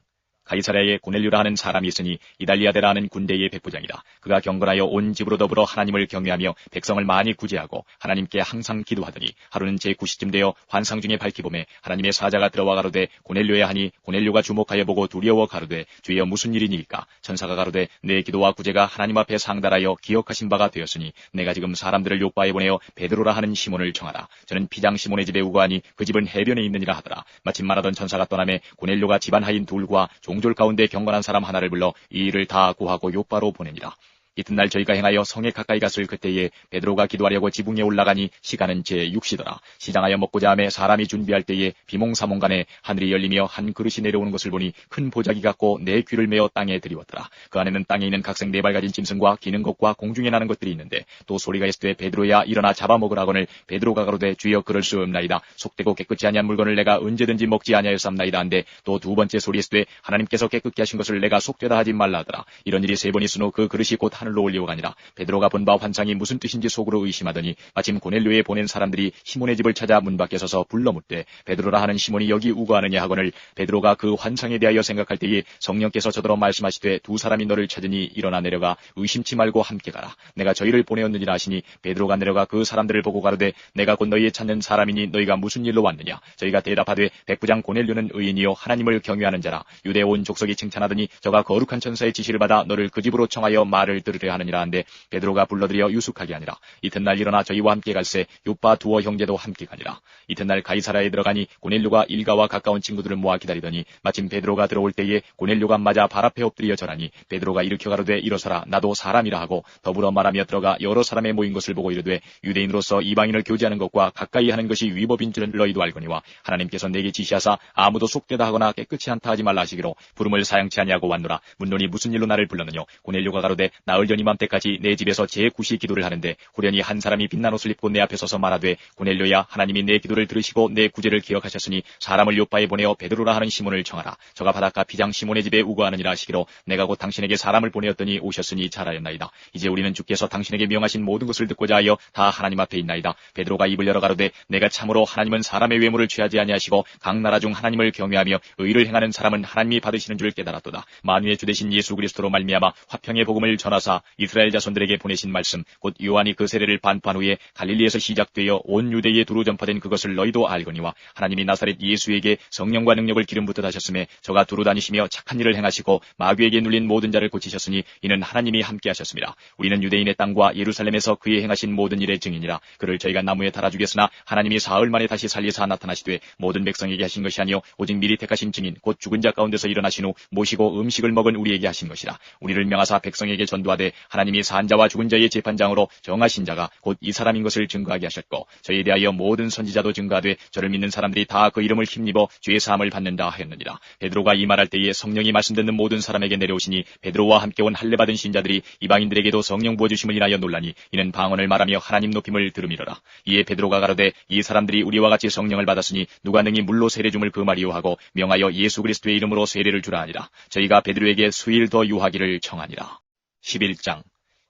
[SPEAKER 2] 가이사랴에 고넬료라 하는 사람이 있으니 이달리아데라 하는 군대의 백부장이라. 그가 경건하여 온 집으로 더불어 하나님을 경외하며 백성을 많이 구제하고 하나님께 항상 기도하더니 하루는 제9시쯤 되어 환상 중에 밝히봄에 하나님의 사자가 들어와 가로되 고넬료야 하니 고넬료가 주목하여 보고 두려워 가로되 주여 무슨 일이니까. 천사가 가로되 내 기도와 구제가 하나님 앞에 상달하여 기억하신 바가 되었으니 내가 지금 사람들을 요바에 보내어 베드로라 하는 시몬을 청하라. 저는 피장 시몬의 집에 우거하니 그 집은 해변에 있느니라 하더라. 마침 말하던 천사가 떠나매 고넬료가 집안 하인 둘과 종졸 가운데 경건한 사람 하나를 불러 이 일을 다 구하고 요바로 보내니라. 이튿날 저희가 행하여 성에 가까이 갔을 그때에 베드로가 기도하려고 지붕에 올라가니 시간은 제6시더라. 시장하여 먹고자 하매 사람이 준비할 때에 비몽사몽간에 하늘이 열리며 한 그릇이 내려오는 것을 보니 큰 보자기 같고 내 귀를 메어 땅에 들이웠더라. 그 안에는 땅에 있는 각색 네 발 가진 짐승과 기는 것과 공중에 나는 것들이 있는데 또 소리가 있으되 베드로야 일어나 잡아먹으라 하거늘 베드로가 가로되 주여 그럴 수 없나이다. 속되고 깨끗지 아니한 물건을 내가 언제든지 먹지 아니하였사옵나이다 한데 또 두 번째 소리 있으되 하나님께서 깨끗게 하신 것을 내가 속되다 하지 말라 하더라. 이런 일이 세 번 있은 후 그 그릇이 곧 하늘로 올려가니라. 베드로가 본 바 환상이 무슨 뜻인지 속으로 의심하더니 마침 고넬료에 보낸 사람들이 시몬의 집을 찾아 문 밖에 서서 불러 묻되 베드로라 하는 시몬이 여기 우거하느냐 하거늘 베드로가 그 환상에 대하여 생각할 때에 성령께서 저더러 말씀하시되 두 사람이 너를 찾으니 일어나 내려가 의심치 말고 함께 가라. 내가 저희를 보내었느니라 하시니 베드로가 내려가 그 사람들을 보고 가로되 내가 곧 너희의 찾는 사람이니 너희가 무슨 일로 왔느냐. 저희가 대답하되 백부장 고넬료는 의인이요 하나님을 경외하는 자라. 유대 온 족속이 칭찬하더니 저가 거룩한 천사의 지시를 받아 너를 그 집으로 청하여 말을 들으려 하느니라 한데 베드로가 불러들여 유숙하게 하니라. 이튿날 일어나 저희와 함께 갈새 요빠 두어 형제도 함께 가니라. 이튿날 가이사랴에 들어가니 고넬료가 일가와 가까운 친구들을 모아 기다리더니 마침 베드로가 들어올 때에 고넬료가 맞아 발 앞에 엎드려 절하니 베드로가 일으켜 가로되 일어서라 나도 사람이라 하고 더불어 말하며 들어가 여러 사람의 모인 것을 보고 이르되 유대인으로서 이방인을 교제하는 것과 가까이 하는 것이 위법인 줄은 너희도 알거니와 하나님께서 내게 지시하사 아무도 속되다 하거나 깨끗이 않다 하지 말라 하시기로 부름을 사양치 아니하고 왔노라. 문노니 무슨 일로 나를 불렀느냐. 고넬료가 가로되 나흘 전 이맘때까지 내 집에서 제9시 기도를 하는데 후련히 한 사람이 빛난 옷을 입고 내 앞에 서서 말하되 고넬료야 하나님이 내 기도를 들으시고 내 구제를 기억하셨으니 사람을 요바에 보내어 베드로라 하는 시몬을 청하라. 저가 바닷가 피장 시몬의 집에 우거하느니라 하시기로 내가 곧 당신에게 사람을 보내었더니 오셨으니 잘하였나이다. 이제 우리는 주께서 당신에게 명하신 모든 것을 듣고자 하여 다 하나님 앞에 있나이다. 베드로가 입을 열어 가로되 내가 참으로 하나님은 사람의 외모를 취하지 아니하시고 각 나라 중 하나님을 경외하며 의를 행하는 사람은 하나님이 받으시는 줄 깨달았도다. 만유의 주 되신 예수 그리스도로 말미암아 화평의 복음을 전하사 이스라엘 자손들에게 보내신 말씀 곧 요한이 그 세례를 반포한 후에 갈릴리에서 시작되어 온 유대에 두루 전파된 그것을 너희도 알거니와 하나님이 나사렛 예수에게 성령과 능력을 기름 붓듯 하셨으며 저가 두루 다니시며 착한 일을 행하시고 마귀에게 눌린 모든 자를 고치셨으니 이는 하나님이 함께 하셨습니다. 우리는 유대인의 땅과 예루살렘에서 그의 행하신 모든 일의 증인이라. 그를 저희가 나무에 달아 죽였으나 하나님이 사흘 만에 다시 살리사 나타나시되 모든 백성에게 하신 것이 아니요 오직 미리 택하신 증인 곧 죽은 자 가운데서 일어나신 후 모시고 음식을 먹은 우리에게 하신 것이라. 우리를 명하사 백성에게 전도하되 가로되 하나님이 산 자와 죽은 자의 재판장으로 정하신 자가 곧 이 사람인 것을 증거하게 하셨고 저에 대하여 모든 선지자도 증거하되 저를 믿는 사람들이 다 그 이름을 힘입어 죄 사함을 받는다 하였느니라. 베드로가 이 말할 때에 성령이 말씀 듣는 모든 사람에게 내려오시니 베드로와 함께 온 할례 받은 신자들이 이방인들에게도 성령 부어주심을 인하여 놀라니 이는 방언을 말하며 하나님 높임을 들음이로라. 이에 베드로가 가로되 이 사람들이 우리와 같이 성령을 받았으니 누가 능히 물로 세례 줌을 금하리요 하고 명하여 예수 그리스도의 이름으로 세례를 주라 하니라. 저희가 베드로에게 수일 더 유하기를 청하니라. 11장.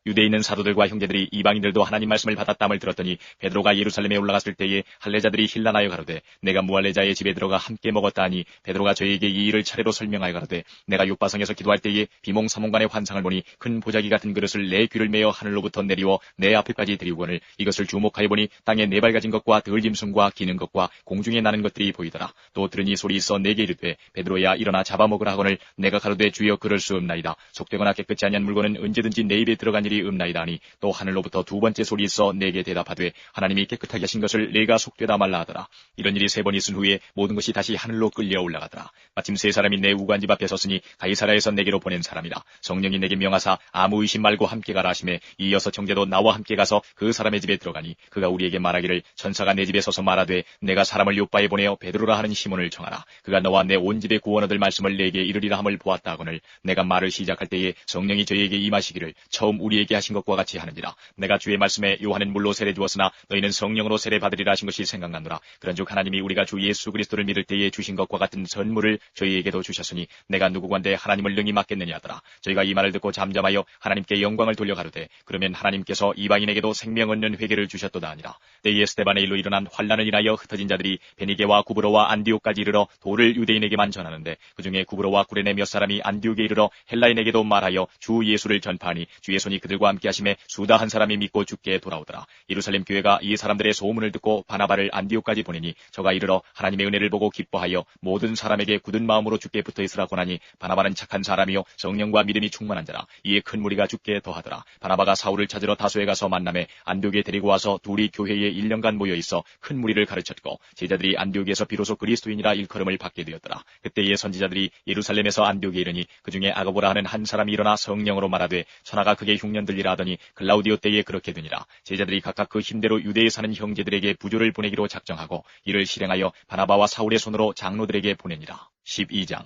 [SPEAKER 2] 유대에 있는 사도들과 형제들이 이방인들도 하나님 말씀을 받았다함을 들었더니 베드로가 예루살렘에 올라갔을 때에 할례자들이 힐난하여 가로되 내가 무할례자의 집에 들어가 함께 먹었다 하니 베드로가 저희에게 이 일을 차례로 설명하여 가로되 내가 욥바성에서 기도할 때에 비몽사몽간의 환상을 보니 큰 보자기 같은 그릇을 내 귀를 메어 하늘로부터 내리워 내 앞에까지 들이우거늘 이것을 주목하여 보니 땅에 네 발 가진 것과 들짐승과 기는 것과 공중에 나는 것들이 보이더라. 또 들으니 소리 있어 내게 이르되 베드로야 일어나 잡아먹으라 하거늘 내가 가로되 주여 그럴 수 없나이다. 속되거나 깨끗지 아니한 물건은 언제든지 내 입에 들어간 일이 없나이다 하니 또 하늘로부터 두 번째 소리 있어 내게 대답하되 하나님이 깨끗하게 하신 것을 내가 속되다 말라 하더라. 이런 일이 3번 있은 후에 모든 것이 다시 하늘로 끌려 올라가더라. 마침 3사람이 내 우관집 앞에 섰으니 가이사라에서 내게로 보낸 사람이라. 성령이 내게 명하사 아무 의심 말고 함께 가라 하시매 이 6 형제도 나와 함께 가서 그 사람의 집에 들어가니 그가 우리에게 말하기를 천사가 내 집에 서서 말하되 내가 사람을 요빠에 보내어 베드로라 하는 시몬을 청하라. 그가 너와 내 온 집에 구원 얻을 말씀을 내게 이르리라 함을 보았다 하거늘 내가 말을 시작할 때에 성령이 저희에게 임하시기를 처음 우리에게 하신 것과 같이 하느니라. 내가 주의 말씀에 요한은 물로 세례 주었으나 너희는 성령으로 세례 받으리라 하신 것이 생각나노라. 그런즉 하나님이 우리가 주 예수 그리스도를 믿을 때에 주신 것과 같은 선물을 저희에게도 주셨으니 내가 누구건대 하나님을 능히 맡겠느냐 하더라. 저희가 이 말을 듣고 잠잠하여 하나님께 영광을 돌려 가로되 그러면 하나님께서 이방인에게도 생명 얻는 회개를 주셨도다 하니라. 때에 스데반의 일로 일어난 환난을 인하여 흩어진 자들이 베니게와 구브로와 안디옥까지 이르러 도를 유대인에게만 전하는데 그중에 구브로와 구레네 몇 사람이 안디옥에 이르러 헬라인에게도 말하여 주 예수를 전파하니 주의 손이 그들과 함께 하심에 수다 한 사람이 믿고 죽게 돌아오더라. 예루살렘 교회가 이 사람들의 소문을 듣고 바나바를 안디옥까지 보내니 저가 이르러 하나님의 은혜를 보고 기뻐하여 모든 사람에게 굳은 마음으로 주께 붙어있으라 권하니 바나바는 착한 사람이요 성령과 믿음이 충만한 자라. 이에 큰 무리가 죽게 더하더라. 바나바가 사울을 찾으러 다소에 가서 만남에 안디옥에 데리고 와서 둘이 교회에 1년간 모여있어 큰 무리를 가르쳤고 제자들이 안디옥에서 비로소 그리스도인이라 일컬음을 받게 되었더라. 그때의 선지자들이 예루살렘에서 안디옥에 이르니 그중에 아가보라 하는 한 사람이 일어나 성령으로 말하되 천하가 크게 흉년 들리라 하더니 글라우디오 때에 그렇게 되니라. 제자들이 각각 그 힘대로 유대에 사는 형제들에게 부조를 보내기로 작정하고 이를 실행하여 바나바와 사울의 손으로 장로들에게 보내니라. 12장.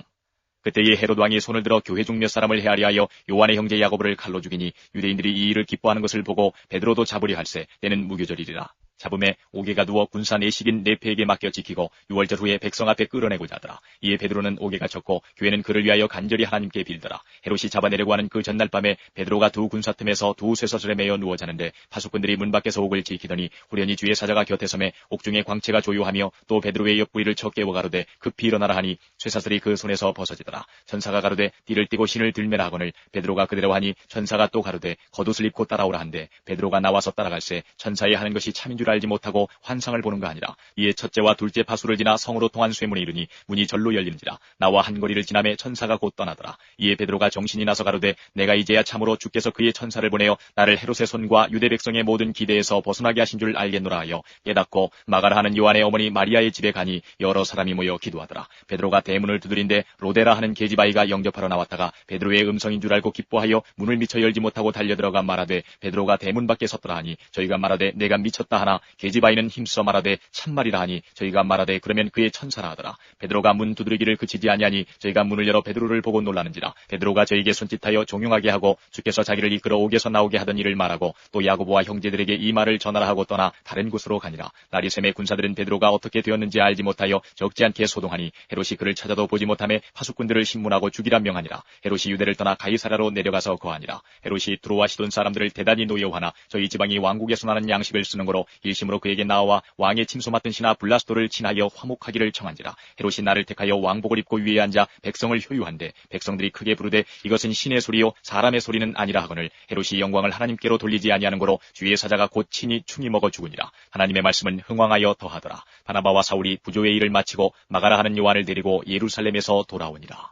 [SPEAKER 2] 그때에 헤롯 왕이 손을 들어 교회 중 몇 사람을 헤아려 하여 요한의 형제 야고보를 칼로 죽이니 유대인들이 이 일을 기뻐하는 것을 보고 베드로도 잡으려 할세 때는 무교절이리라. 잡음에 옥에가 누워 군사 내식인 네페에게 맡겨 지키고 6월절 후에 백성 앞에 끌어내고자 하더라. 이에 베드로는 옥에가 쳤고 교회는 그를 위하여 간절히 하나님께 빌더라. 헤롯이 잡아내려고 하는 그 전날 밤에 베드로가 두 군사 틈에서 두 쇠사슬에 매여 누워 자는데 파수꾼들이 문 밖에서 옥을 지키더니 후련히 주의 사자가 곁에 서매 옥중에 광채가 조요하며 또 베드로의 옆구리를 쳐 깨워 가로되 급히 일어나라 하니 쇠사슬이 그 손에서 벗어지더라. 천사가 가로되 띠를 띠고 신을 들매라 하거늘 베드로가 그대로 하니 천사가 또 가로되 겉옷을 입고 따라오라 한데 베드로가 나와서 따라갈새 천사의 하는 것이 참인 줄 알지 못하고 환상을 보는가 아니라. 이에 첫째와 둘째 파수를 지나 성으로 통한 쇠문에 이르니 문이 절로 열리는지라. 나와 한 거리를 지나매 천사가 곧 떠나더라. 이에 베드로가 정신이 나서 가로되 내가 이제야 참으로 주께서 그의 천사를 보내어 나를 헤롯의 손과 유대 백성의 모든 기대에서 벗어나게 하신 줄 알겠노라 하여 깨닫고 마가라 하는 요한의 어머니 마리아의 집에 가니 여러 사람이 모여 기도하더라. 베드로가 대문을 두드린데 로데라 하는 계집아이가 영접하러 나왔다가 베드로의 음성인 줄 알고 기뻐하여 문을 미처 열지 못하고 달려들어가 말하되 베드로가 대문 밖에 섰더라 하니 저희가 말하되 내가 미쳤다 하나 계집아이는 힘써 말하되 참말이라 하니 저희가 말하되 그러면 그의 천사라 하더라. 베드로가 문 두드리기를 그치지 아니하니 저희가 문을 열어 베드로를 보고 놀라는지라. 베드로가 저희에게 손짓하여 종용하게 하고 주께서 자기를 이끌어 옥에서 나오게 하던 일을 말하고 또 야고보와 형제들에게 이 말을 전하라 하고 떠나 다른 곳으로 가니라. 나리샘의 군사들은 베드로가 어떻게 되었는지 알지 못하여 적지 않게 소동하니 헤롯이 그를 찾아도 보지 못하며 파수꾼들을 신문하고 죽이라 명하니라. 헤롯이 유대를 떠나 가이사라로 내려가서 거하니라. 헤롯이 두로와 시돈 사람들을 대단히 노여워하나 저희 지방이 왕국에서 나는 양식을 쓰는 거로 일심으로 그에게 나와 왕의 침소 맡은 신하 블라스도를 친하여 화목하기를 청한지라. 헤롯이 나를 택하여 왕복을 입고 위에 앉아 백성을 효유한데 백성들이 크게 부르되 이것은 신의 소리요 사람의 소리는 아니라 하거늘 헤롯이 영광을 하나님께로 돌리지 아니하는 거로 주의 사자가 곧 친히 충이 먹어 죽으니라. 하나님의 말씀은 흥왕하여 더하더라. 바나바와 사울이 부조의 일을 마치고 마가라 하는 요한을 데리고 예루살렘에서 돌아오니라.